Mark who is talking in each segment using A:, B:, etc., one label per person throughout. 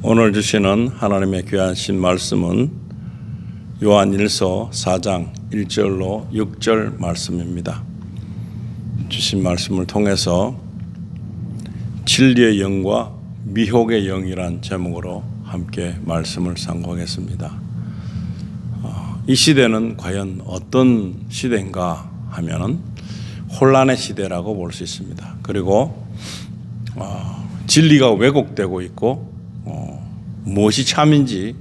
A: 오늘 주시는 하나님의 귀하신 말씀은 요한일서 4장 1절로 6절 말씀입니다. 주신 말씀을 통해서 진리의 영과 미혹의 영이란 제목으로 함께 말씀을 상고하겠습니다. 이 시대는 과연 어떤 시대인가 하면은 혼란의 시대라고 볼 수 있습니다. 그리고 진리가 왜곡되고 있고 무엇이 참인지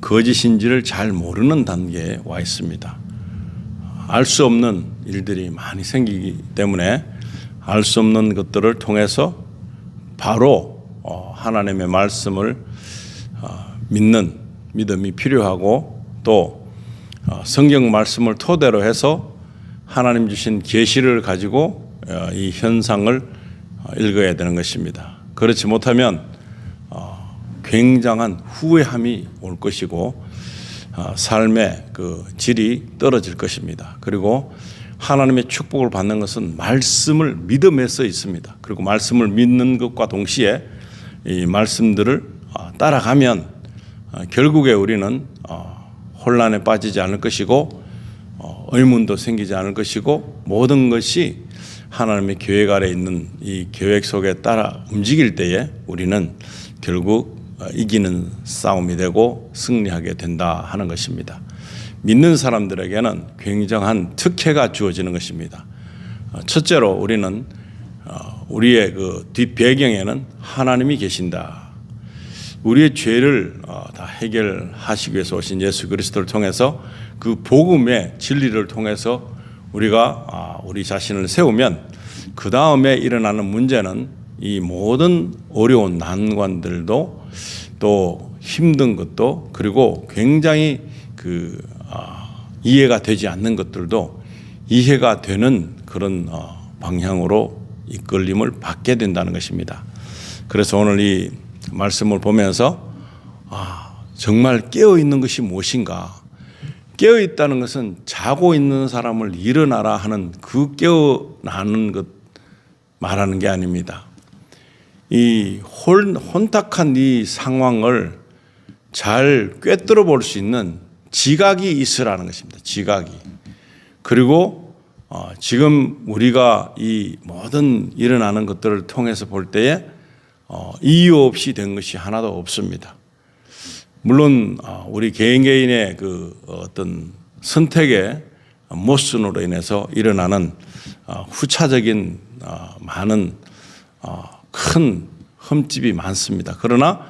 A: 거짓인지를 잘 모르는 단계에 와 있습니다. 알 수 없는 일들이 많이 생기기 때문에 알 수 없는 것들을 통해서 바로 하나님의 말씀을 믿는 믿음이 필요하고 또 성경 말씀을 토대로 해서 하나님 주신 계시를 가지고 이 현상을 읽어야 되는 것입니다. 그렇지 못하면 굉장한 후회함이 올 것이고 삶의 그 질이 떨어질 것입니다. 그리고 하나님의 축복을 받는 것은 말씀을 믿음에서 있습니다. 그리고 말씀을 믿는 것과 동시에 이 말씀들을 따라가면 결국에 우리는 혼란에 빠지지 않을 것이고 의문도 생기지 않을 것이고 모든 것이 하나님의 계획 아래 있는 이 계획 속에 따라 움직일 때에 우리는 결국 이기는 싸움이 되고 승리하게 된다 하는 것입니다. 믿는 사람들에게는 굉장한 특혜가 주어지는 것입니다. 첫째로 우리는 우리의 그 뒷배경에는 하나님이 계신다. 우리의 죄를 다 해결하시기 위해서 오신 예수 그리스도를 통해서 그 복음의 진리를 통해서 우리가 우리 자신을 세우면 그 다음에 일어나는 문제는 이 모든 어려운 난관들도 또 힘든 것도 그리고 굉장히 이해가 되지 않는 것들도 이해가 되는 그런 방향으로 이끌림을 받게 된다는 것입니다. 그래서 오늘 이 말씀을 보면서 정말 깨어있는 것이 무엇인가? 깨어있다는 것은 자고 있는 사람을 일어나라 하는 그 깨어나는 것 말하는 게 아닙니다. 이 혼탁한 이 상황을 잘 꿰뚫어 볼 수 있는 지각이 있으라는 것입니다. 지각이. 그리고 지금 우리가 이 모든 일어나는 것들을 통해서 볼 때에 이유 없이 된 것이 하나도 없습니다. 물론 우리 개인의 그 어떤 선택의 모순으로 인해서 일어나는 후차적인 많은 큰 흠집이 많습니다. 그러나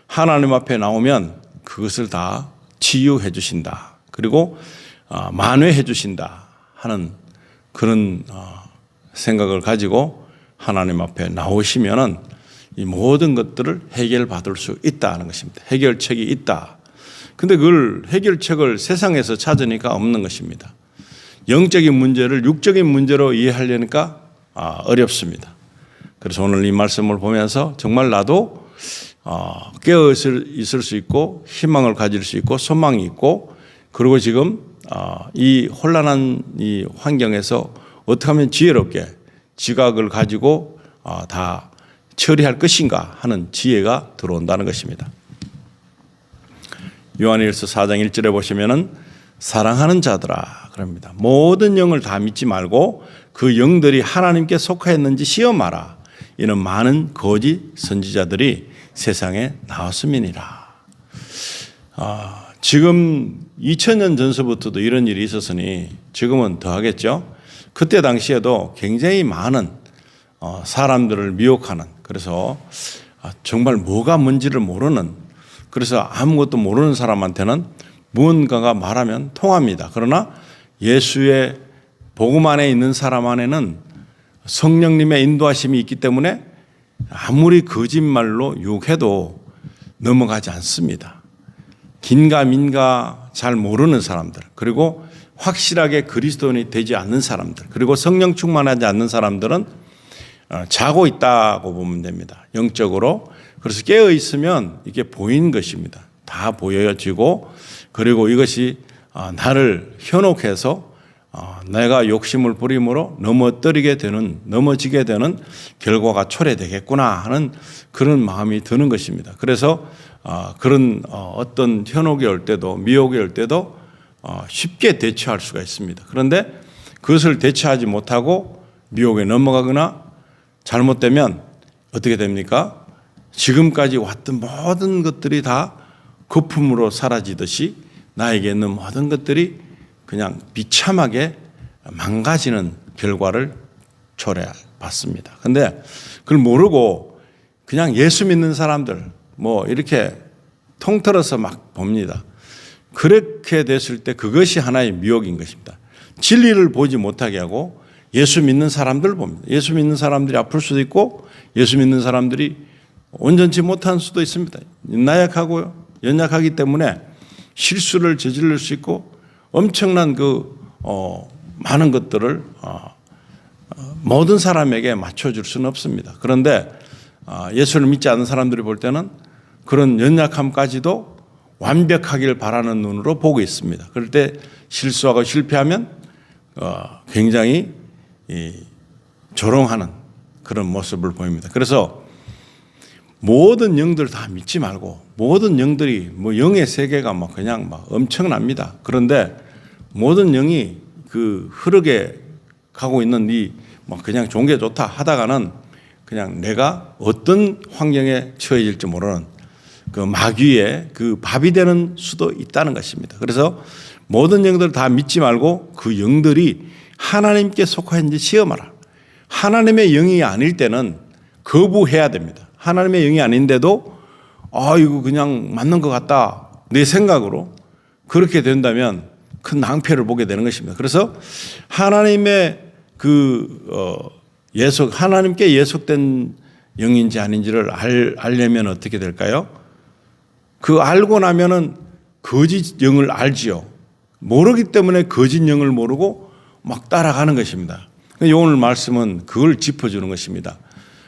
A: 하나님 앞에 나오면 그것을 다 치유해 주신다. 그리고 만회해 주신다 하는 그런 생각을 가지고 하나님 앞에 나오시면은 이 모든 것들을 해결받을 수 있다는 것입니다. 해결책이 있다. 근데 그걸 해결책을 세상에서 찾으니까 없는 것입니다. 영적인 문제를 육적인 문제로 이해하려니까 어렵습니다. 그래서 오늘 이 말씀을 보면서 정말 나도 깨어 있을 수 있고 희망을 가질 수 있고 소망이 있고 그리고 지금 이 혼란한 이 환경에서 어떻게 하면 지혜롭게 지각을 가지고 다 처리할 것인가 하는 지혜가 들어온다는 것입니다. 요한일서 4장 1절에 보시면은 사랑하는 자들아 그럽니다. 모든 영을 다 믿지 말고 그 영들이 하나님께 속하였는지 시험하라. 이는 많은 거짓 선지자들이 세상에 나왔음이니라. 지금 2000년 전서부터도 이런 일이 있었으니 지금은 더 하겠죠. 그때 당시에도 굉장히 많은 사람들을 미혹하는 그래서 정말 뭐가 뭔지를 모르는 그래서 아무것도 모르는 사람한테는 무언가가 말하면 통합니다. 그러나 예수의 복음 안에 있는 사람 안에는 성령님의 인도하심이 있기 때문에 아무리 거짓말로 유혹해도 넘어가지 않습니다. 긴가민가 잘 모르는 사람들 그리고 확실하게 그리스도인이 되지 않는 사람들 그리고 성령 충만하지 않는 사람들은 자고 있다고 보면 됩니다. 영적으로. 그래서 깨어 있으면 이게 보이는 것입니다. 다 보여지고 그리고 이것이 나를 현혹해서 내가 욕심을 부림으로 넘어지게 되는 결과가 초래되겠구나 하는 그런 마음이 드는 것입니다. 그래서 그런 어떤 현혹이 올 때도 미혹이 올 때도 쉽게 대처할 수가 있습니다. 그런데 그것을 대처하지 못하고 미혹에 넘어가거나 잘못되면 어떻게 됩니까? 지금까지 왔던 모든 것들이 다 거품으로 사라지듯이 나에게 있는 모든 것들이 그냥 비참하게 망가지는 결과를 초래받습니다. 그런데 그걸 모르고 그냥 예수 믿는 사람들 이렇게 통틀어서 막 봅니다. 그렇게 됐을 때 그것이 하나의 미혹인 것입니다. 진리를 보지 못하게 하고 예수 믿는 사람들 봅니다. 예수 믿는 사람들이 아플 수도 있고 예수 믿는 사람들이 온전치 못할 수도 있습니다. 나약하고요. 연약하기 때문에 실수를 저지를 수 있고 엄청난 많은 것들을 모든 사람에게 맞춰줄 수는 없습니다. 그런데 예수를 믿지 않는 사람들이 볼 때는 그런 연약함까지도 완벽하길 바라는 눈으로 보고 있습니다. 그럴 때 실수하고 실패하면 굉장히 조롱하는 그런 모습을 보입니다. 그래서 모든 영들 다 믿지 말고 모든 영들이 영의 세계가 그냥 엄청납니다. 그런데 모든 영이 그 흐르게 가고 있는 그냥 좋은 게 좋다 하다가는 그냥 내가 어떤 환경에 처해질지 모르는 그 마귀의 그 밥이 되는 수도 있다는 것입니다. 그래서 모든 영들 다 믿지 말고 그 영들이 하나님께 속하는지 시험하라. 하나님의 영이 아닐 때는 거부해야 됩니다. 하나님의 영이 아닌데도 이거 그냥 맞는 것 같다 내 생각으로 그렇게 된다면 큰 낭패를 보게 되는 것입니다. 그래서 하나님의 하나님께 예속된 영인지 아닌지를 알려면 어떻게 될까요? 알고 나면은 거짓 영을 알지요. 모르기 때문에 거짓 영을 모르고 막 따라가는 것입니다. 오늘 말씀은 그걸 짚어주는 것입니다.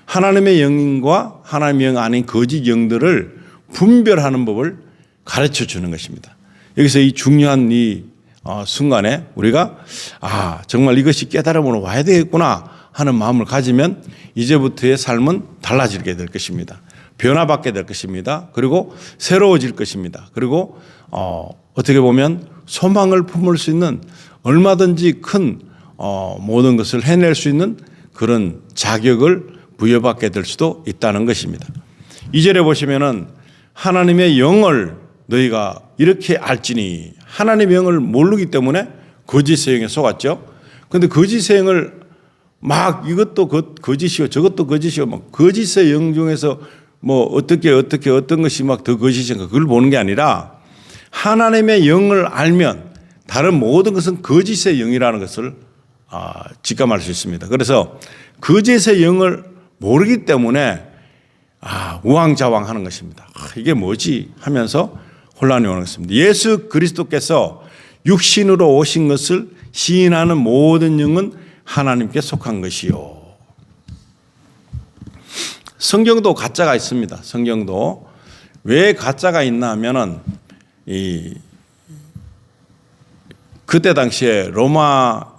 A: 하나님의 영과 하나님의 영 아닌 거짓 영들을 분별하는 법을 가르쳐 주는 것입니다. 여기서 이 중요한 순간에 우리가 정말 이것이 깨달음으로 와야 되겠구나 하는 마음을 가지면 이제부터의 삶은 달라지게 될 것입니다. 변화받게 될 것입니다. 그리고 새로워질 것입니다. 그리고 어떻게 보면 소망을 품을 수 있는 얼마든지 큰 모든 것을 해낼 수 있는 그런 자격을 부여받게 될 수도 있다는 것입니다. 2절에 보시면은 하나님의 영을 너희가 이렇게 알지니 하나님의 영을 모르기 때문에 거짓의 영에 속았죠. 그런데 거짓의 영을 이것도 거짓이요 저것도 거짓이요 거짓의 영 중에서 어떤 것이 더 거짓인가 그걸 보는 게 아니라 하나님의 영을 알면 다른 모든 것은 거짓의 영이라는 것을 직감할 수 있습니다. 그래서 거짓의 영을 모르기 때문에 우왕좌왕하는 것입니다. 이게 뭐지 하면서 혼란이 오는 것입니다. 예수 그리스도께서 육신으로 오신 것을 시인하는 모든 영은 하나님께 속한 것이요. 성경도 가짜가 있습니다. 성경도 왜 가짜가 있나 하면은 그때 당시에 로마가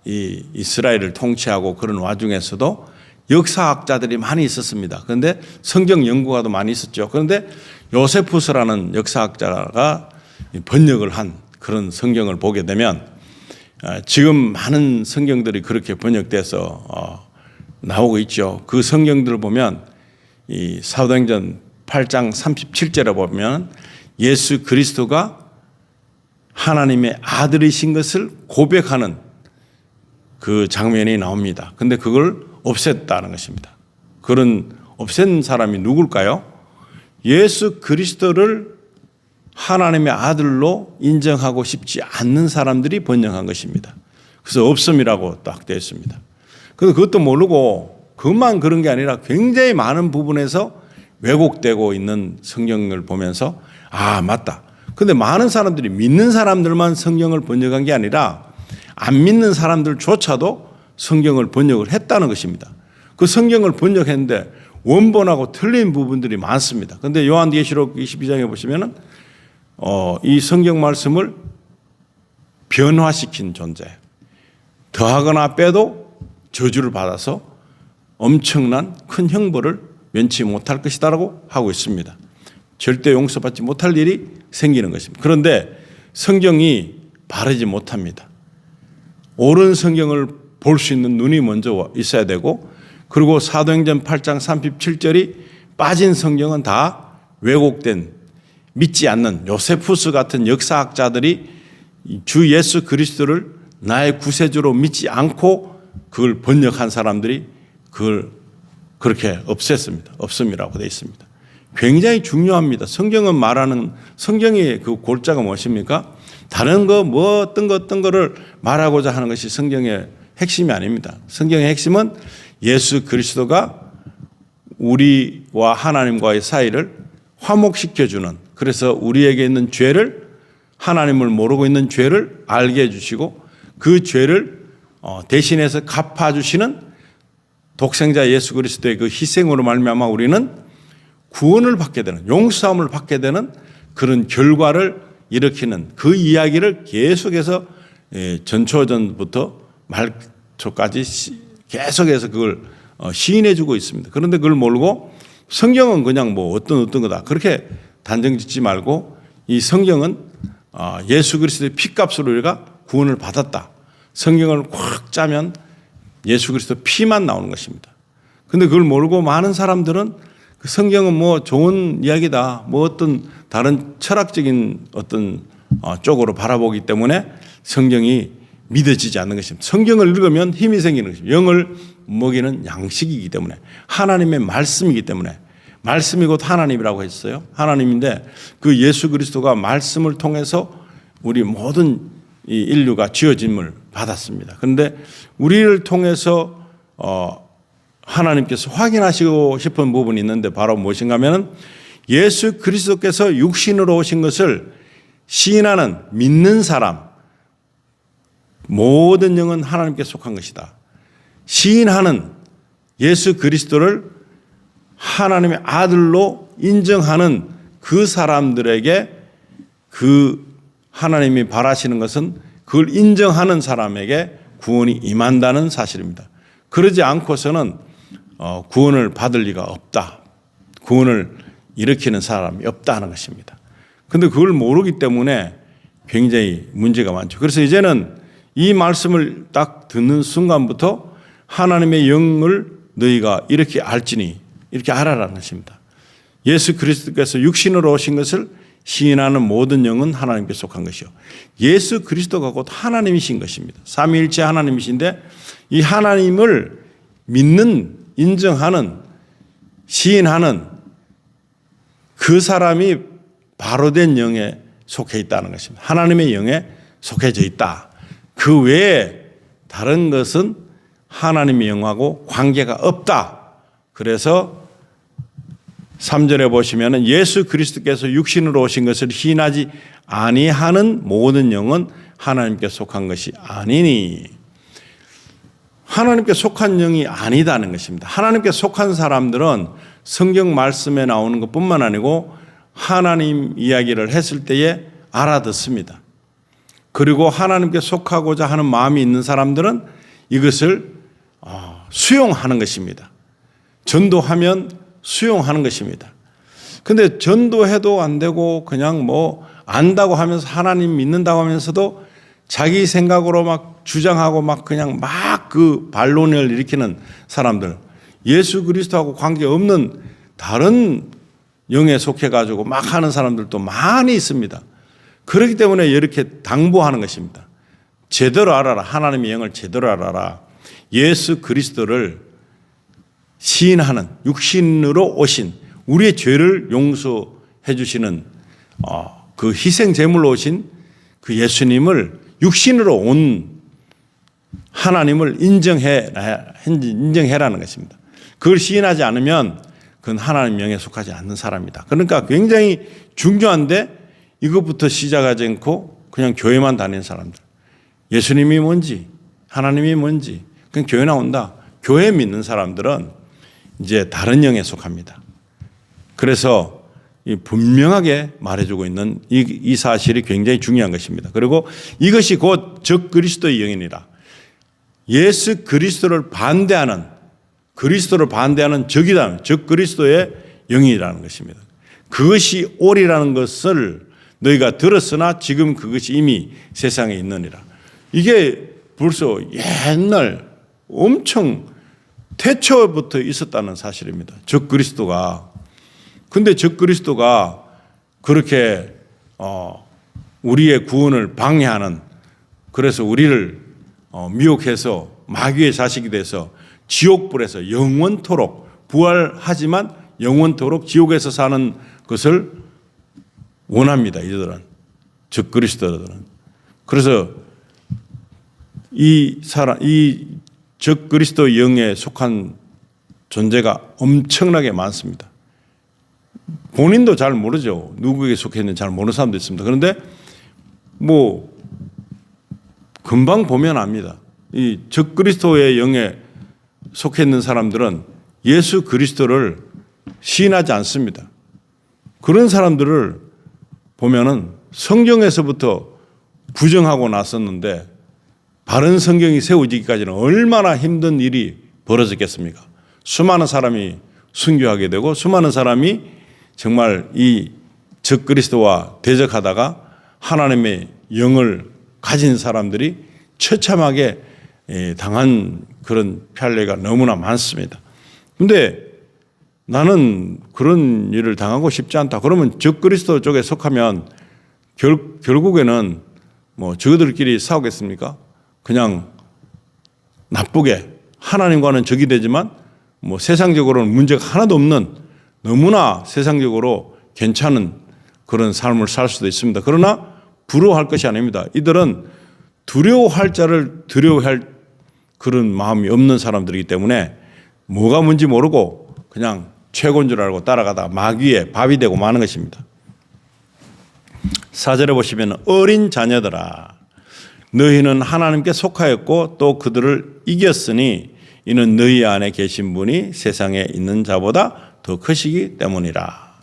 A: 이스라엘을 통치하고 그런 와중에서도 역사학자들이 많이 있었습니다. 그런데 성경 연구가도 많이 있었죠. 그런데 요세푸스라는 역사학자가 번역을 한 그런 성경을 보게 되면 지금 많은 성경들이 그렇게 번역돼서 나오고 있죠. 그 성경들을 보면 이 사도행전 8장 37절에 보면 예수 그리스도가 하나님의 아들이신 것을 고백하는 그 장면이 나옵니다. 근데 그걸 없앴다는 것입니다. 그런 없앤 사람이 누굴까요? 예수 그리스도를 하나님의 아들로 인정하고 싶지 않는 사람들이 번역한 것입니다. 그래서 없음이라고 딱 되어 있습니다. 그래서 그것도 모르고 그것만 그런 게 아니라 굉장히 많은 부분에서 왜곡되고 있는 성경을 보면서 맞다. 그런데 많은 사람들이 믿는 사람들만 성경을 번역한 게 아니라 안 믿는 사람들조차도 성경을 번역을 했다는 것입니다. 그 성경을 번역했는데 원본하고 틀린 부분들이 많습니다. 그런데 요한계시록 22장에 보시면은 이 성경 말씀을 변화시킨 존재. 더하거나 빼도 저주를 받아서 엄청난 큰 형벌을 면치 못할 것이다라고 하고 있습니다. 절대 용서받지 못할 일이 생기는 것입니다. 그런데 성경이 바르지 못합니다. 옳은 성경을 볼 수 있는 눈이 먼저 있어야 되고, 그리고 사도행전 8장 37절이 빠진 성경은 다 왜곡된, 믿지 않는 요세푸스 같은 역사학자들이 주 예수 그리스도를 나의 구세주로 믿지 않고 그걸 번역한 사람들이 그걸 그렇게 없앴습니다. 없음이라고 되어 있습니다. 굉장히 중요합니다. 성경은 말하는, 성경의 그 골자가 무엇입니까? 다른 거 뭐 어떤 거를 말하고자 하는 것이 성경의 핵심이 아닙니다. 성경의 핵심은 예수 그리스도가 우리와 하나님과의 사이를 화목시켜주는, 그래서 우리에게 있는 죄를, 하나님을 모르고 있는 죄를 알게 해주시고 그 죄를 대신해서 갚아주시는 독생자 예수 그리스도의 그 희생으로 말미암아 우리는 구원을 받게 되는, 용서함을 받게 되는 그런 결과를 일으키는 그 이야기를 계속해서 전초전부터 말초까지 계속해서 그걸 시인해 주고 있습니다. 그런데 그걸 모르고 성경은 그냥 뭐 어떤 거다 그렇게 단정 짓지 말고, 이 성경은 예수 그리스도의 피값으로 우리가 구원을 받았다. 성경을 꽉 짜면 예수 그리스도 피만 나오는 것입니다. 그런데 그걸 모르고 많은 사람들은 그 성경은 뭐 좋은 이야기다, 뭐 어떤 다른 철학적인 어떤 쪽으로 바라보기 때문에 성경이 믿어지지 않는 것입니다. 성경을 읽으면 힘이 생기는 것입니다. 영을 먹이는 양식이기 때문에, 하나님의 말씀이기 때문에, 말씀이 곧 하나님이라고 했어요. 하나님인데 그 예수 그리스도가 말씀을 통해서 우리 모든 이 인류가 지어짐을 받았습니다. 그런데 우리를 통해서 하나님께서 확인하시고 싶은 부분이 있는데 바로 무엇인가 하면 예수 그리스도께서 육신으로 오신 것을 시인하는, 믿는 사람, 모든 영은 하나님께 속한 것이다. 시인하는 예수 그리스도를 하나님의 아들로 인정하는 그 사람들에게 그 하나님이 바라시는 것은 그걸 인정하는 사람에게 구원이 임한다는 사실입니다. 그러지 않고서는 구원을 받을 리가 없다. 구원을 일으키는 사람이 없다 하는 것입니다. 그런데 그걸 모르기 때문에 굉장히 문제가 많죠. 그래서 이제는 이 말씀을 딱 듣는 순간부터 하나님의 영을 너희가 이렇게 알지니, 이렇게 알아라는 것입니다. 예수 그리스도께서 육신으로 오신 것을 시인하는 모든 영은 하나님께 속한 것이요, 예수 그리스도가 곧 하나님이신 것입니다. 삼위일체 하나님이신데 이 하나님을 믿는, 인정하는, 시인하는 그 사람이 바로된 영에 속해 있다는 것입니다. 하나님의 영에 속해져 있다. 그 외에 다른 것은 하나님의 영하고 관계가 없다. 그래서 3절에 보시면 예수 그리스도께서 육신으로 오신 것을 시인하지 아니하는 모든 영은 하나님께 속한 것이 아니니, 하나님께 속한 영이 아니다는 것입니다. 하나님께 속한 사람들은 성경 말씀에 나오는 것뿐만 아니고 하나님 이야기를 했을 때에 알아듣습니다. 그리고 하나님께 속하고자 하는 마음이 있는 사람들은 이것을 수용하는 것입니다. 전도하면 수용하는 것입니다. 그런데 전도해도 안 되고 그냥 뭐 안다고 하면서, 하나님 믿는다고 하면서도 자기 생각으로 막 주장하고 막 그냥 막 그 반론을 일으키는 사람들, 예수 그리스도하고 관계없는 다른 영에 속해가지고 막 하는 사람들도 많이 있습니다. 그렇기 때문에 이렇게 당부하는 것입니다. 제대로 알아라. 하나님의 영을 제대로 알아라. 예수 그리스도를 시인하는, 육신으로 오신, 우리의 죄를 용서해 주시는 그 희생 제물로 오신 그 예수님을, 육신으로 온 하나님을 인정해라는 것입니다. 그걸 시인하지 않으면 그건 하나님 영에 속하지 않는 사람이다. 그러니까 굉장히 중요한데 이것부터 시작하지 않고 그냥 교회만 다니는 사람들, 예수님이 뭔지, 하나님이 뭔지, 그냥 교회 나온다. 교회 믿는 사람들은 이제 다른 영에 속합니다. 그래서 분명하게 말해주고 있는 이 사실이 굉장히 중요한 것입니다. 그리고 이것이 곧 적그리스도의 영이니라. 예수 그리스도를 반대하는 적이다. 적그리스도의 영이라는 것입니다. 그것이 옳이라는 것을 너희가 들었으나 지금 그것이 이미 세상에 있느니라. 이게 벌써 옛날 엄청 태초부터 있었다는 사실입니다. 적그리스도가. 근데 적그리스도가 그렇게 우리의 구원을 방해하는, 그래서 우리를 미혹해서 마귀의 자식이 돼서 지옥불에서 영원토록, 부활하지만 영원토록 지옥에서 사는 것을 원합니다. 이들은, 적그리스도들은. 그래서 이 적그리스도 영에 속한 존재가 엄청나게 많습니다. 본인도 잘 모르죠. 누구에게 속했는지 잘 모르는 사람도 있습니다. 그런데 금방 보면 압니다. 이 적그리스도의 영에 속해 있는 사람들은 예수 그리스도를 시인하지 않습니다. 그런 사람들을 보면은 성경에서부터 부정하고 나섰는데 바른 성경이 세워지기까지는 얼마나 힘든 일이 벌어졌겠습니까? 수많은 사람이 순교하게 되고 수많은 사람이 정말 이 적그리스도와 대적하다가 하나님의 영을 가진 사람들이 처참하게 당한 그런 판례가 너무나 많습니다. 그런데 나는 그런 일을 당하고 싶지 않다. 그러면 적그리스도 쪽에 속하면 결국에는 저들끼리 싸우겠습니까? 그냥 나쁘게 하나님과는 적이 되지만 세상적으로는 문제가 하나도 없는 너무나 세상적으로 괜찮은 그런 삶을 살 수도 있습니다. 그러나 부러워할 것이 아닙니다. 이들은 두려워할 자를 두려워할 그런 마음이 없는 사람들이기 때문에 뭐가 뭔지 모르고 그냥 최고인 줄 알고 따라가다가 마귀의 밥이 되고 마는 것입니다. 4절에 보시면 어린 자녀들아 너희는 하나님께 속하였고 또 그들을 이겼으니 이는 너희 안에 계신 분이 세상에 있는 자보다 더 크시기 때문이라.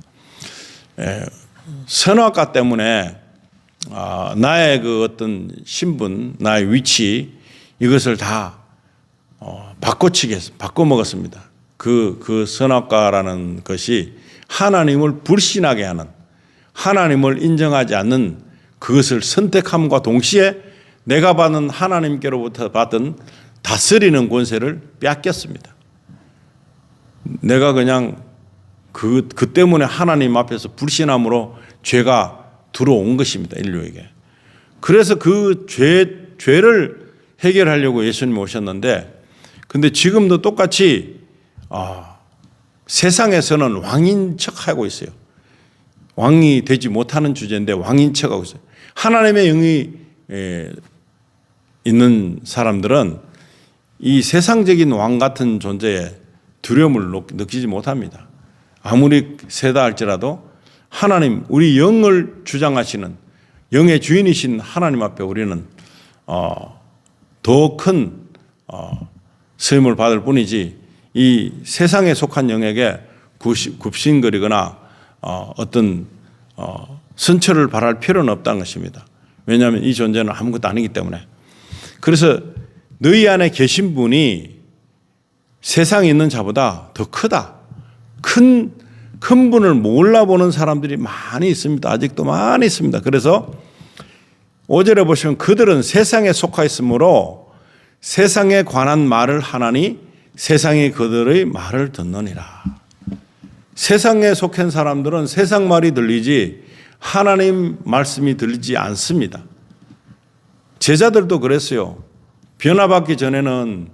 A: 선악과 때문에 나의 그 어떤 신분, 나의 위치 이것을 다 바꿔먹었습니다. 그 선악과라는 것이 하나님을 불신하게 하는, 하나님을 인정하지 않는 그것을 선택함과 동시에 내가 받은 하나님께로부터 받은 다스리는 권세를 뺏겼습니다. 내가 그냥 그 때문에 하나님 앞에서 불신함으로 죄가 들어온 것입니다. 인류에게. 그래서 그 죄를 해결하려고 예수님이 오셨는데, 근데 지금도 똑같이 세상에서는 왕인 척하고 있어요. 왕이 되지 못하는 주제인데 왕인 척하고 있어요. 하나님의 영이 있는 사람들은 이 세상적인 왕 같은 존재에 두려움을 느끼지 못합니다. 아무리 세다 할지라도 하나님, 우리 영을 주장하시는 영의 주인이신 하나님 앞에 우리는 더 큰 쓰임을 받을 뿐이지 이 세상에 속한 영에게 굽신거리거나 어떤 선처를 바랄 필요는 없다는 것입니다. 왜냐하면 이 존재는 아무것도 아니기 때문에. 그래서 너희 안에 계신 분이 세상에 있는 자보다 더 크다. 큰 분을 몰라보는 사람들이 많이 있습니다. 아직도 많이 있습니다. 그래서 5절에 보시면 그들은 세상에 속하 있으므로 세상에 관한 말을 하나니 세상이 그들의 말을 듣느니라. 세상에 속한 사람들은 세상 말이 들리지 하나님 말씀이 들리지 않습니다. 제자들도 그랬어요. 변화받기 전에는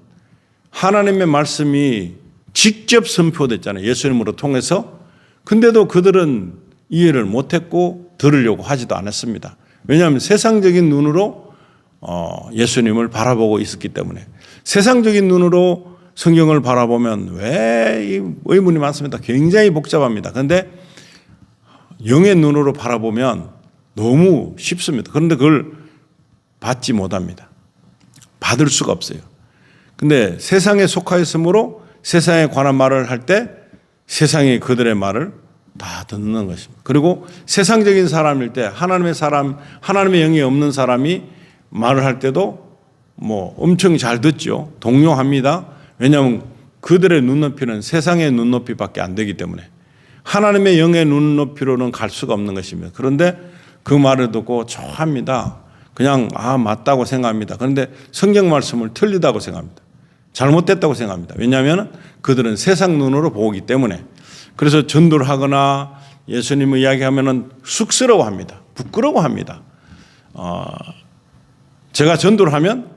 A: 하나님의 말씀이 직접 선포됐잖아요. 예수님으로 통해서. 근데도 그들은 이해를 못했고 들으려고 하지도 않았습니다. 왜냐하면 세상적인 눈으로 예수님을 바라보고 있었기 때문에. 세상적인 눈으로 성경을 바라보면 왜 의문이 많습니다. 굉장히 복잡합니다. 그런데 영의 눈으로 바라보면 너무 쉽습니다. 그런데 그걸 받지 못합니다. 받을 수가 없어요. 근데 세상에 속하였으므로 세상에 관한 말을 할 때 세상이 그들의 말을 다 듣는 것입니다. 그리고 세상적인 사람일 때 하나님의 영이 없는 사람이 말을 할 때도 뭐 엄청 잘 듣죠. 동요합니다. 왜냐하면 그들의 눈높이는 세상의 눈높이밖에 안 되기 때문에 하나님의 영의 눈높이로는 갈 수가 없는 것입니다. 그런데 그 말을 듣고 좋아합니다. 그냥 맞다고 생각합니다. 그런데 성경 말씀을 틀리다고 생각합니다. 잘못됐다고 생각합니다. 왜냐하면 그들은 세상 눈으로 보기 때문에. 그래서 전도를 하거나 예수님을 이야기하면 쑥스러워합니다. 부끄러워합니다. 제가 전도를 하면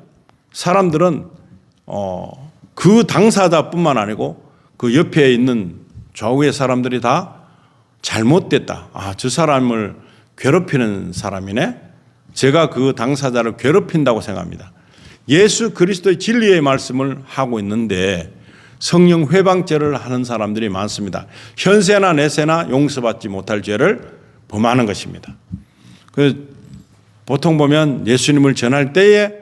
A: 사람들은 그 당사자뿐만 아니고 그 옆에 있는 좌우의 사람들이 다 잘못됐다. 저 사람을 괴롭히는 사람이네. 제가 그 당사자를 괴롭힌다고 생각합니다. 예수 그리스도의 진리의 말씀을 하고 있는데 성령 회방죄를 하는 사람들이 많습니다. 현세나 내세나 용서받지 못할 죄를 범하는 것입니다. 보통 보면 예수님을 전할 때에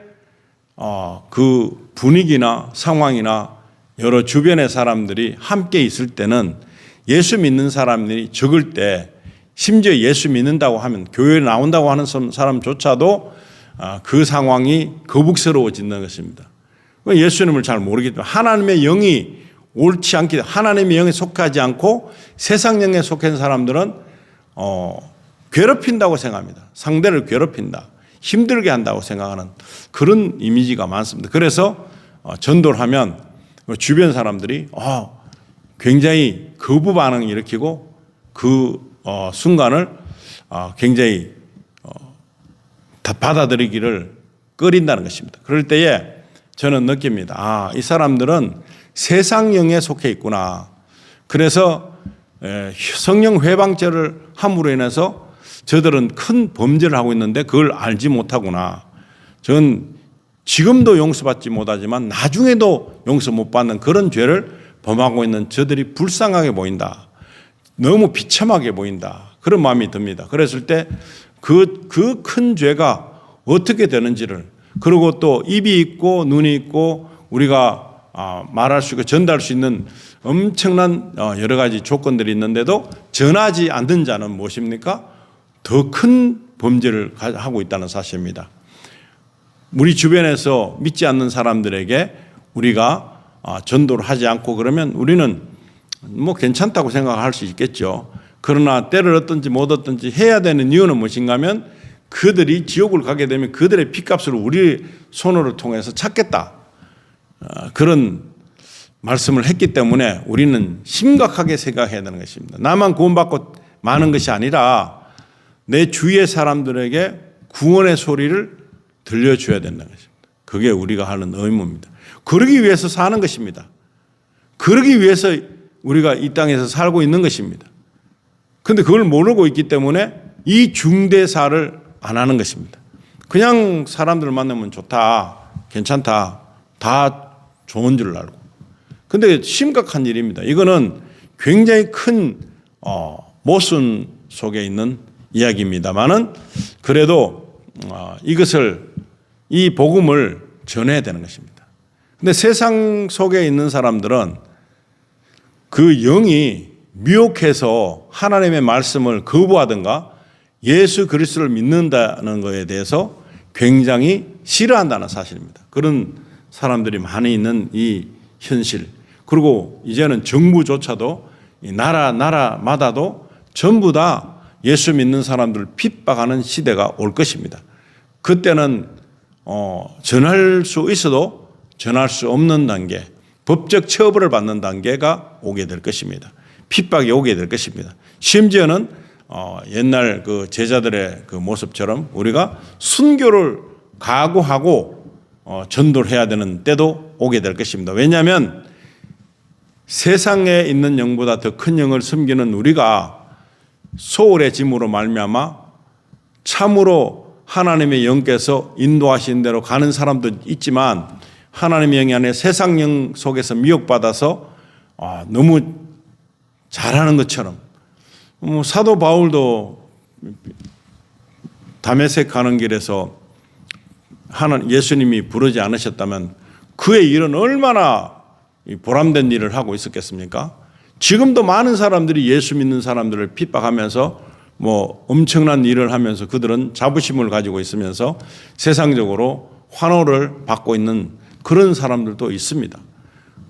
A: 그 분위기나 상황이나 여러 주변의 사람들이 함께 있을 때는 예수 믿는 사람들이 적을 때 심지어 예수 믿는다고 하면 교회에 나온다고 하는 사람조차도 그 상황이 거북스러워지는 것입니다. 예수님을 잘 모르기 때문에 하나님의 영이 옳지 않기 때문에 하나님의 영에 속하지 않고 세상 영에 속한 사람들은 괴롭힌다고 생각합니다. 상대를 괴롭힌다. 힘들게 한다고 생각하는 그런 이미지가 많습니다. 그래서 전도를 하면 주변 사람들이 굉장히 거부 반응을 일으키고 그 순간을 굉장히 받아들이기를 꺼린다는 것입니다. 그럴 때에 저는 느낍니다. 이 사람들은 세상령에 속해 있구나. 그래서 성령 회방죄를 함으로 인해서 저들은 큰 범죄를 하고 있는데 그걸 알지 못하구나. 전 지금도 용서받지 못하지만 나중에도 용서 못 받는 그런 죄를 범하고 있는 저들이 불쌍하게 보인다. 너무 비참하게 보인다. 그런 마음이 듭니다. 그랬을 때 그 큰 죄가 어떻게 되는지를, 그리고 또 입이 있고 눈이 있고 우리가 말할 수 있고 전달할 수 있는 엄청난 여러 가지 조건들이 있는데도 전하지 않는 자는 무엇입니까? 더 큰 범죄를 하고 있다는 사실입니다. 우리 주변에서 믿지 않는 사람들에게 우리가 전도를 하지 않고 그러면 우리는 뭐 괜찮다고 생각할 수 있겠죠. 그러나 때를 얻든지 못 얻든지 해야 되는 이유는 무엇인가 하면 그들이 지옥을 가게 되면 그들의 핏값을 우리 손으로 통해서 찾겠다. 그런 말씀을 했기 때문에 우리는 심각하게 생각해야 되는 것입니다. 나만 구원받고 마는 것이 아니라 내 주위의 사람들에게 구원의 소리를 들려줘야 된다는 것입니다. 그게 우리가 하는 의무입니다. 그러기 위해서 사는 것입니다. 그러기 위해서 우리가 이 땅에서 살고 있는 것입니다. 그런데 그걸 모르고 있기 때문에 이 중대사를 안 하는 것입니다. 그냥 사람들 만나면 좋다, 괜찮다, 다 좋은 줄 알고. 그런데 심각한 일입니다. 이거는 굉장히 큰 모순 속에 있는 이야기입니다만은 그래도 이 복음을 전해야 되는 것입니다. 그런데 세상 속에 있는 사람들은 그 영이 미혹해서 하나님의 말씀을 거부하든가 예수 그리스도를 믿는다는 것에 대해서 굉장히 싫어한다는 사실입니다. 그런 사람들이 많이 있는 이 현실. 그리고 이제는 정부조차도 나라마다도 전부 다 예수 믿는 사람들을 핍박하는 시대가 올 것입니다. 그때는 전할 수 있어도 전할 수 없는 단계, 법적 처벌을 받는 단계가 오게 될 것입니다. 핍박이 오게 될 것입니다. 심지어는 옛날 그 제자들의 그 모습처럼 우리가 순교를 각오하고 전도를 해야 되는 때도 오게 될 것입니다. 왜냐하면 세상에 있는 영보다 더 큰 영을 섬기는 우리가 소홀의 짐으로 말미암아 참으로 하나님의 영께서 인도하신 대로 가는 사람도 있지만 하나님의 영이 아니라 세상 영 속에서 미혹받아서 너무 잘하는 것처럼 사도 바울도 다메섹 가는 길에서 예수님이 부르지 않으셨다면 그의 일은 얼마나 보람된 일을 하고 있었겠습니까? 지금도 많은 사람들이 예수 믿는 사람들을 핍박하면서 엄청난 일을 하면서 그들은 자부심을 가지고 있으면서 세상적으로 환호를 받고 있는 그런 사람들도 있습니다.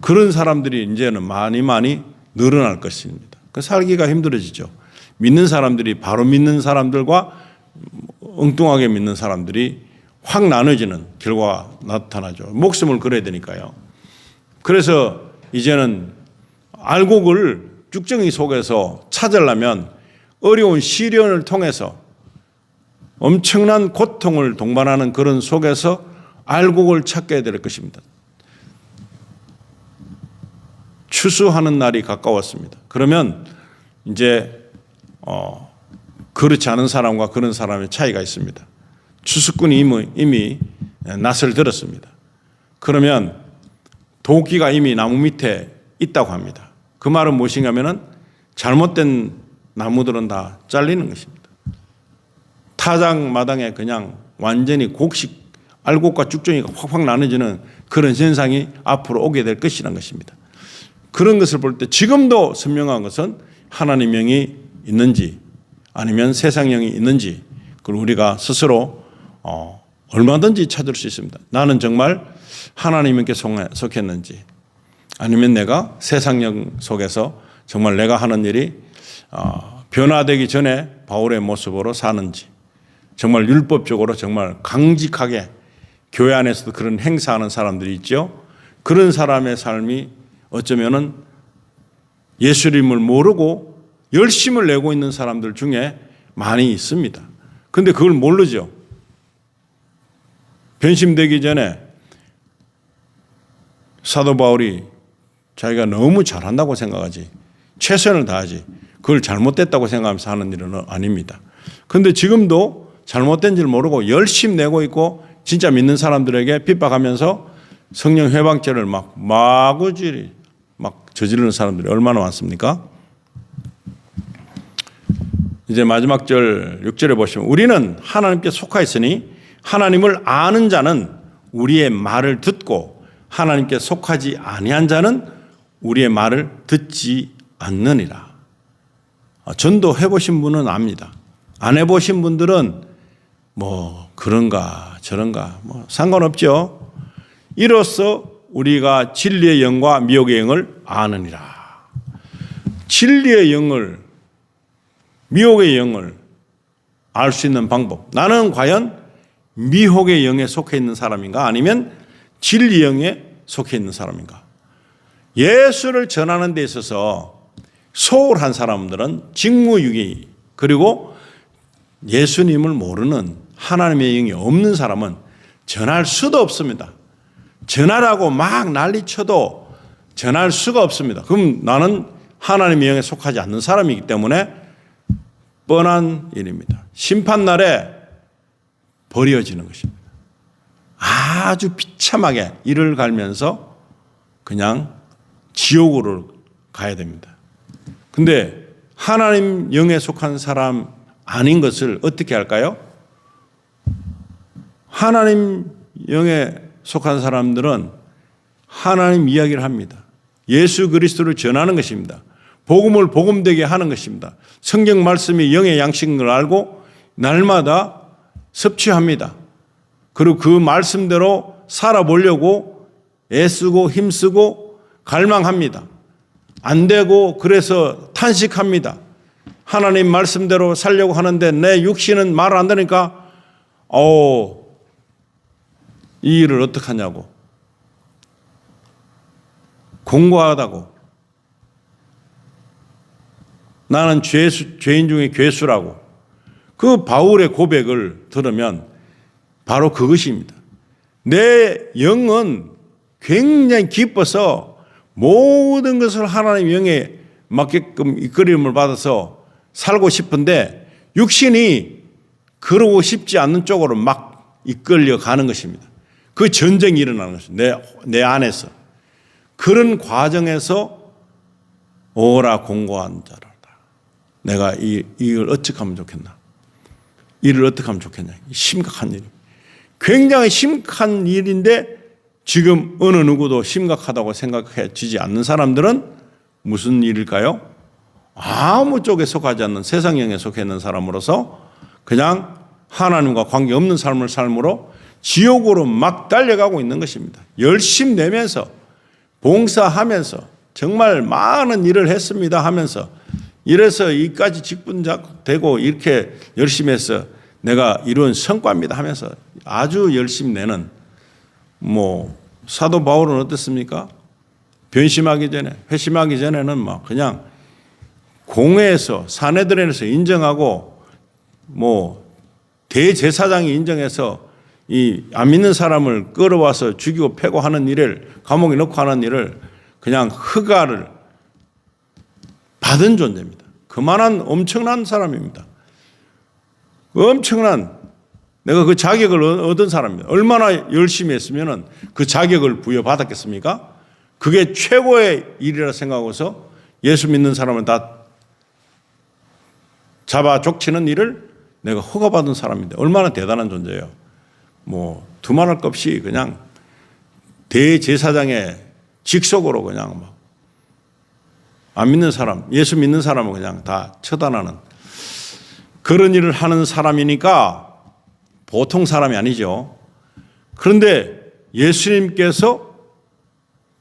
A: 그런 사람들이 이제는 많이 늘어날 것입니다. 살기가 힘들어지죠. 믿는 사람들이 바로 믿는 사람들과 엉뚱하게 믿는 사람들이 확 나눠지는 결과가 나타나죠. 목숨을 걸어야 되니까요. 그래서 이제는 알곡을 쭉정이 속에서 찾으려면 어려운 시련을 통해서 엄청난 고통을 동반하는 그런 속에서 알곡을 찾게 될 것입니다. 추수하는 날이 가까웠습니다. 그러면 이제 그렇지 않은 사람과 그런 사람의 차이가 있습니다. 추수꾼이 이미 낯을 들었습니다. 그러면 도끼가 이미 나무 밑에 있다고 합니다. 그 말은 무엇인가 하면은 잘못된 나무들은 다 잘리는 것입니다. 타작마당에 그냥 완전히 곡식 알곡과 쭉정이가 확확 나눠지는 그런 현상이 앞으로 오게 될 것이라는 것입니다. 그런 것을 볼 때 지금도 선명한 것은 하나님 영이 있는지 아니면 세상 영이 있는지 그걸 우리가 스스로 얼마든지 찾을 수 있습니다. 나는 정말 하나님께 속했는지 아니면 내가 세상 영 속에서 정말 내가 하는 일이 변화되기 전에 바울의 모습으로 사는지 정말 율법적으로 정말 강직하게 교회 안에서도 그런 행사하는 사람들이 있죠. 그런 사람의 삶이 어쩌면은 예수님을 모르고 열심을 내고 있는 사람들 중에 많이 있습니다. 그런데 그걸 모르죠. 변심되기 전에 사도 바울이 자기가 너무 잘한다고 생각하지 최선을 다하지 그걸 잘못됐다고 생각하면서 하는 일은 아닙니다. 그런데 지금도 잘못된 줄 모르고 열심히 내고 있고 진짜 믿는 사람들에게 핍박하면서 성령 회방죄를 마구질이 저지르는 사람들이 얼마나 많습니까? 이제 마지막 절 6절에 보시면 우리는 하나님께 속하였으니 하나님을 아는 자는 우리의 말을 듣고 하나님께 속하지 아니한 자는 우리의 말을 듣지 않느니라. 전도 해보신 분은 압니다. 안 해보신 분들은 그런가 저런가 상관없죠. 이로써 우리가 진리의 영과 미혹의 영을 아느니라. 진리의 영을 미혹의 영을 알 수 있는 방법. 나는 과연 미혹의 영에 속해 있는 사람인가 아니면 진리 영에 속해 있는 사람인가. 예수를 전하는 데 있어서 소홀한 사람들은 직무유기 그리고 예수님을 모르는 하나님의 영이 없는 사람은 전할 수도 없습니다. 전하라고 막 난리쳐도 전할 수가 없습니다. 그럼 나는 하나님의 영에 속하지 않는 사람이기 때문에 뻔한 일입니다. 심판날에 버려지는 것입니다. 아주 비참하게 이를 갈면서 그냥 지옥으로 가야 됩니다. 근데 하나님 영에 속한 사람 아닌 것을 어떻게 할까요? 하나님 영에 속한 사람들은 하나님 이야기를 합니다. 예수 그리스도를 전하는 것입니다. 복음을 복음되게 하는 것입니다. 성경 말씀이 영의 양식인 걸 알고 날마다 섭취합니다. 그리고 그 말씀대로 살아보려고 애쓰고 힘쓰고 갈망합니다. 안 되고 그래서 탄식합니다. 하나님 말씀대로 살려고 하는데 내 육신은 말을 안 들으니까 이 일을 어떻게 하냐고 공고하다고 나는 죄인 중에 괴수라고 그 바울의 고백을 들으면 바로 그것입니다. 내 영은 굉장히 기뻐서 모든 것을 하나님 영에 맞게끔 이끌림을 받아서 살고 싶은데 육신이 그러고 싶지 않는 쪽으로 막 이끌려 가는 것입니다. 그 전쟁이 일어나는 것입니다. 내 안에서. 그런 과정에서 오라 공고한 자라. 내가 이걸 어떻게 하면 좋겠나? 이를 어떻게 하면 좋겠냐? 심각한 일입니다. 굉장히 심각한 일인데 지금 어느 누구도 심각하다고 생각해지지 않는 사람들은 무슨 일일까요? 아무 쪽에 속하지 않는 세상형에 속해 있는 사람으로서 그냥 하나님과 관계없는 삶을 삶으로 지옥으로 막 달려가고 있는 것입니다. 열심히 내면서 봉사하면서 정말 많은 일을 했습니다 하면서 이래서 이까지 직분되고 이렇게 열심히 해서 내가 이룬 성과입니다 하면서 아주 열심히 내는 사도 바울은 어떻습니까? 변심하기 전에 회심하기 전에는 막 그냥 공회에서 사내들에서 인정하고 대제사장이 인정해서 이 안 믿는 사람을 끌어와서 죽이고 패고 하는 일을 감옥에 넣고 하는 일을 그냥 허가를 받은 존재입니다. 그만한 엄청난 사람입니다. 엄청난 내가 그 자격을 얻은 사람입니다. 얼마나 열심히 했으면 그 자격을 부여받았겠습니까? 그게 최고의 일이라 생각하고서 예수 믿는 사람을 다 잡아 족치는 일을 내가 허가받은 사람인데 얼마나 대단한 존재예요. 두말할 것 없이 그냥 대제사장의 직속으로 그냥 안 믿는 사람, 예수 믿는 사람은 그냥 다 처단하는 그런 일을 하는 사람이니까 보통 사람이 아니죠. 그런데 예수님께서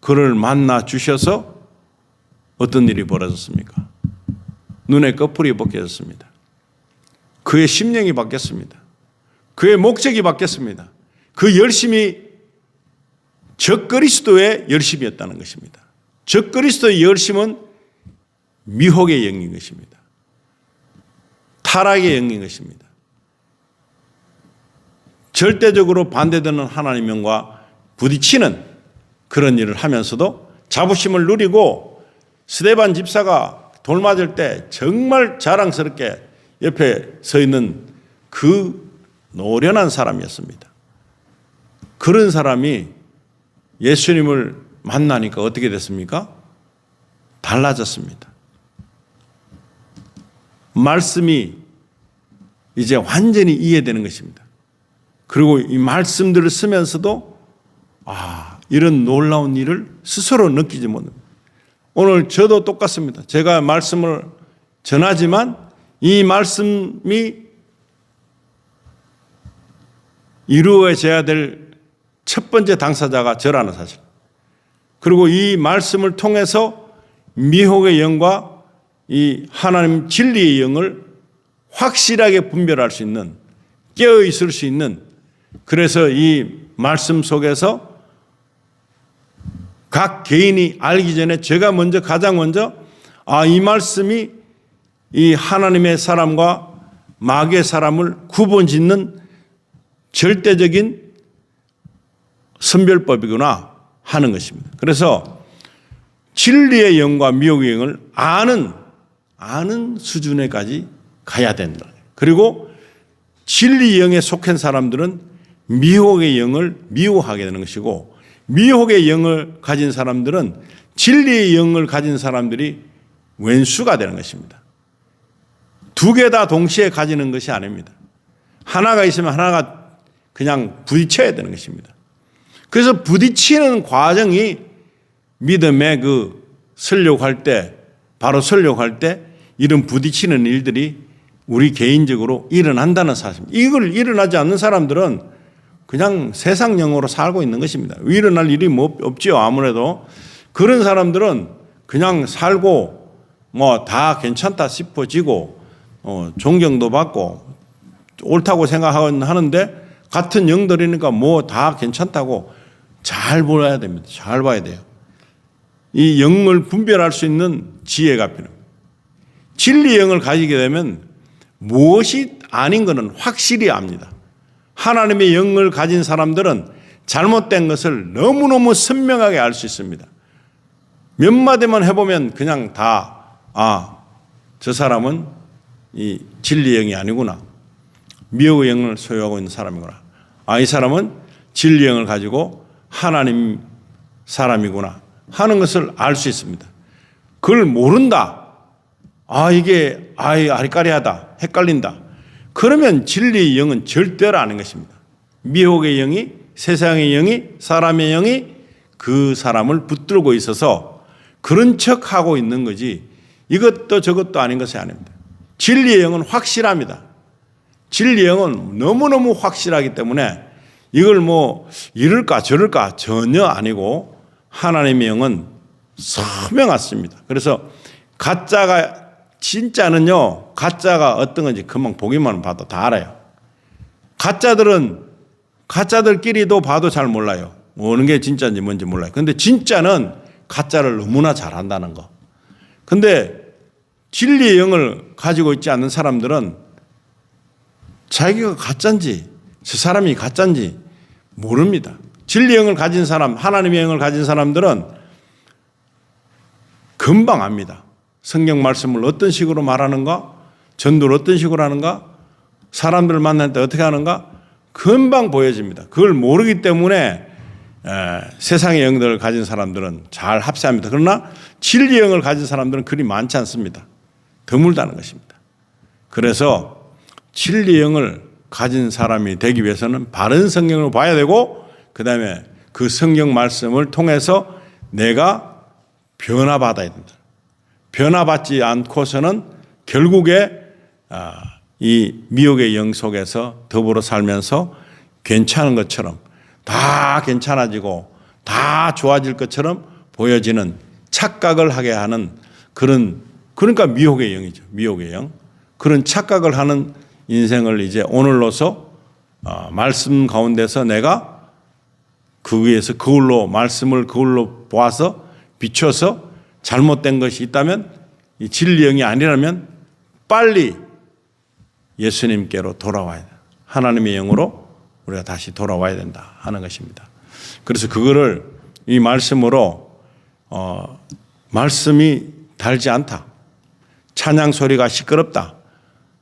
A: 그를 만나 주셔서 어떤 일이 벌어졌습니까? 눈의 꺼풀이 벗겨졌습니다. 그의 심령이 바뀌었습니다. 그의 목적이 바뀌었습니다. 그 열심이 적그리스도의 열심이었다는 것입니다. 적그리스도의 열심은 미혹의 영인 것입니다. 타락의 영인 것입니다. 절대적으로 반대되는 하나님의 영과 부딪히는 그런 일을 하면서도 자부심을 누리고 스데반 집사가 돌 맞을 때 정말 자랑스럽게 옆에 서 있는 그 노련한 사람이었습니다. 그런 사람이 예수님을 만나니까 어떻게 됐습니까? 달라졌습니다. 말씀이 이제 완전히 이해되는 것입니다. 그리고 이 말씀들을 쓰면서도 이런 놀라운 일을 스스로 느끼지 못합니다. 오늘 저도 똑같습니다. 제가 말씀을 전하지만 이 말씀이 이루어져야 될 첫 번째 당사자가 저라는 사실. 그리고 이 말씀을 통해서 미혹의 영과 이 하나님 진리의 영을 확실하게 분별할 수 있는, 깨어 있을 수 있는, 그래서 이 말씀 속에서 각 개인이 알기 전에 제가 먼저 가장 먼저 이 말씀이 이 하나님의 사람과 마귀의 사람을 구분짓는 절대적인 선별법이구나 하는 것입니다. 그래서 진리의 영과 미혹의 영을 아는 수준에까지 가야 된다. 그리고 진리의 영에 속한 사람들은 미혹의 영을 미워하게 되는 것이고 미혹의 영을 가진 사람들은 진리의 영을 가진 사람들이 왼수가 되는 것입니다. 두 개 다 동시에 가지는 것이 아닙니다. 하나가 있으면 하나가 그냥 부딪혀야 되는 것입니다. 그래서 부딪히는 과정이 믿음의 설력할 때, 바로 설력할 때 이런 부딪히는 일들이 우리 개인적으로 일어난다는 사실입니다. 이걸 일어나지 않는 사람들은 그냥 세상령으로 살고 있는 것입니다. 일어날 일이 없지요. 아무래도 그런 사람들은 그냥 살고 다 괜찮다 싶어지고 존경도 받고 옳다고 생각하는데 같은 영들이니까 다 괜찮다고 잘 보아야 됩니다. 잘 봐야 돼요. 이 영을 분별할 수 있는 지혜가 필요합니다. 진리의 영을 가지게 되면 무엇이 아닌 것은 확실히 압니다. 하나님의 영을 가진 사람들은 잘못된 것을 너무너무 선명하게 알 수 있습니다. 몇 마디만 해보면 그냥 저 사람은 이 진리의 영이 아니구나. 미혹의 영을 소유하고 있는 사람이구나. 이 사람은 진리의 영을 가지고 하나님 사람이구나 하는 것을 알 수 있습니다. 그걸 모른다. 이게 아리까리하다. 헷갈린다. 그러면 진리의 영은 절대로 아닌 것입니다. 미혹의 영이, 세상의 영이, 사람의 영이 그 사람을 붙들고 있어서 그런 척하고 있는 거지 이것도 저것도 아닌 것이 아닙니다. 진리의 영은 확실합니다. 진리의 영은 너무너무 확실하기 때문에 이걸 뭐 이럴까 저럴까 전혀 아니고 하나님의 영은 선명하십니다. 그래서 가짜가 진짜는요, 가짜가 어떤 건지 금방 보기만 봐도 다 알아요. 가짜들은 가짜들끼리도 봐도 잘 몰라요. 어느 게 진짜인지 뭔지 몰라요. 근데 진짜는 가짜를 너무나 잘한다는 거. 근데 진리의 영을 가지고 있지 않는 사람들은 자기가 가짜인지 저 사람이 가짜인지 모릅니다. 진리의 영을 가진 사람, 하나님의 영을 가진 사람들은 금방 압니다. 성경 말씀을 어떤 식으로 말하는가, 전도를 어떤 식으로 하는가, 사람들을 만날 때 어떻게 하는가 금방 보여집니다. 그걸 모르기 때문에 세상의 영들을 가진 사람들은 잘 합세합니다. 그러나 진리의 영을 가진 사람들은 그리 많지 않습니다. 드물다는 것입니다. 그래서 진리의 영을 가진 사람이 되기 위해서는 바른 성경을 봐야 되고 그 다음에 그 성경 말씀을 통해서 내가 변화받아야 된다. 변화받지 않고서는 결국에 이 미혹의 영 속에서 더불어 살면서 괜찮은 것처럼 다 괜찮아지고 다 좋아질 것처럼 보여지는 착각을 하게 하는 그러니까 미혹의 영이죠. 미혹의 영. 그런 착각을 하는 인생을 이제 오늘로서 말씀 가운데서 내가 그 위에서 그걸로 말씀을 그걸로 보아서 비춰서 잘못된 것이 있다면 이 진리 영이 아니라면 빨리 예수님께로 돌아와야 된다. 하나님의 영으로 우리가 다시 돌아와야 된다 하는 것입니다. 그래서 그거를 이 말씀으로 말씀이 달지 않다. 찬양 소리가 시끄럽다.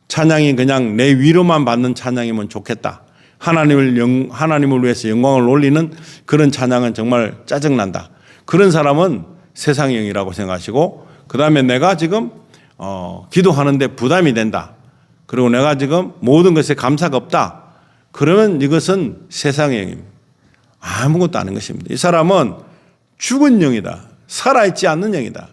A: 찬양이 그냥 내 위로만 받는 찬양이면 좋겠다. 하나님을 위해서 영광을 올리는 그런 찬양은 정말 짜증난다. 그런 사람은 세상의 영이라고 생각하시고 그 다음에 내가 지금 기도하는데 부담이 된다. 그리고 내가 지금 모든 것에 감사가 없다. 그러면 이것은 세상의 영입니다. 아무것도 아닌 것입니다. 이 사람은 죽은 영이다. 살아있지 않는 영이다.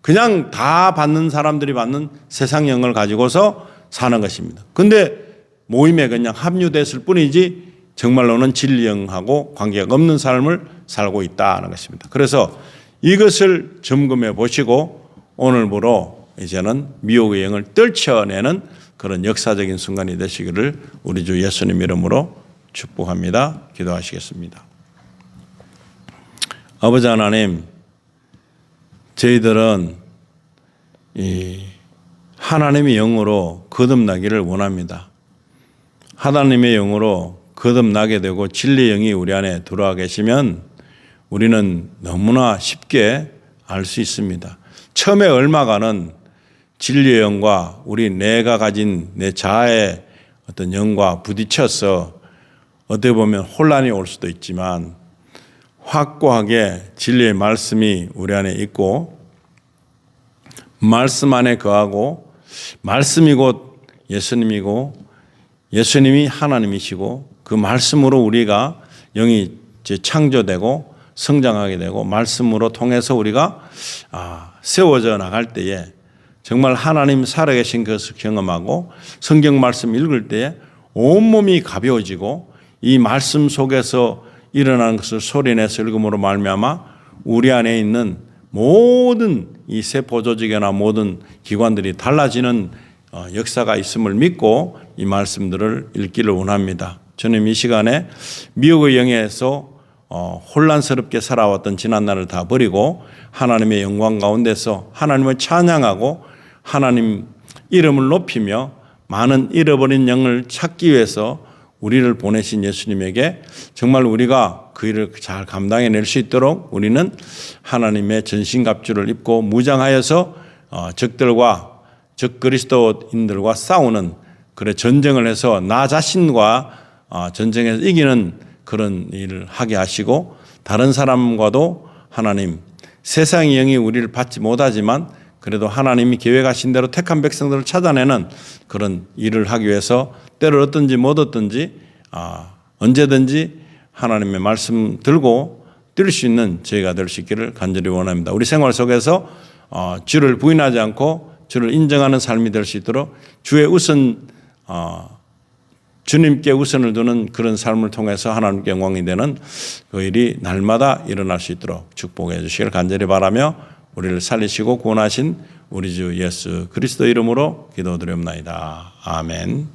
A: 그냥 다 받는 사람들이 받는 세상 영을 가지고서 사는 것입니다. 근데 모임에 그냥 합류됐을 뿐이지 정말로는 진리 영하고 관계가 없는 삶을 살고 있다는 것입니다. 그래서 이것을 점검해 보시고 오늘부로 이제는 미혹의 영을 떨쳐내는 그런 역사적인 순간이 되시기를 우리 주 예수님 이름으로 축복합니다. 기도하시겠습니다. 아버지 하나님, 저희들은 이 하나님의 영으로 거듭나기를 원합니다. 하나님의 영으로 거듭나게 되고 진리의 영이 우리 안에 들어와 계시면 우리는 너무나 쉽게 알 수 있습니다. 처음에 얼마간은 진리의 영과 우리 내가 가진 내 자아의 어떤 영과 부딪혀서 어떻게 보면 혼란이 올 수도 있지만 확고하게 진리의 말씀이 우리 안에 있고 말씀 안에 거하고 말씀이 곧 예수님이고 예수님이 하나님이시고 그 말씀으로 우리가 영이 창조되고 성장하게 되고 말씀으로 통해서 우리가 세워져 나갈 때에 정말 하나님 살아계신 것을 경험하고 성경 말씀 읽을 때에 온몸이 가벼워지고 이 말씀 속에서 일어나는 것을 소리내서 읽음으로 말미암아 우리 안에 있는 모든 이 세포 조직이나 모든 기관들이 달라지는 역사가 있음을 믿고 이 말씀들을 읽기를 원합니다. 저는 이 시간에 미혹의 영에서 혼란스럽게 살아왔던 지난날을 다 버리고 하나님의 영광 가운데서 하나님을 찬양하고 하나님 이름을 높이며 많은 잃어버린 영을 찾기 위해서 우리를 보내신 예수님에게 정말 우리가 그 일을 잘 감당해낼 수 있도록 우리는 하나님의 전신갑주를 입고 무장하여서 적들과 적 그리스도인들과 싸우는 그래 전쟁을 해서 나 자신과 전쟁에서 이기는 그런 일을 하게 하시고 다른 사람과도 하나님 세상의 영이 우리를 받지 못하지만 그래도 하나님이 계획하신 대로 택한 백성들을 찾아내는 그런 일을 하기 위해서 때를 얻든지 못 얻든지 언제든지 하나님의 말씀 들고 뛸 수 있는 저희가 될 수 있기를 간절히 원합니다. 우리 생활 속에서 주를 부인하지 않고 주를 인정하는 삶이 될 수 있도록 주님께 우선을 두는 그런 삶을 통해서 하나님께 영광이 되는 그 일이 날마다 일어날 수 있도록 축복해 주시기를 간절히 바라며 우리를 살리시고 구원하신 우리 주 예수 그리스도 이름으로 기도드립니다. 아멘.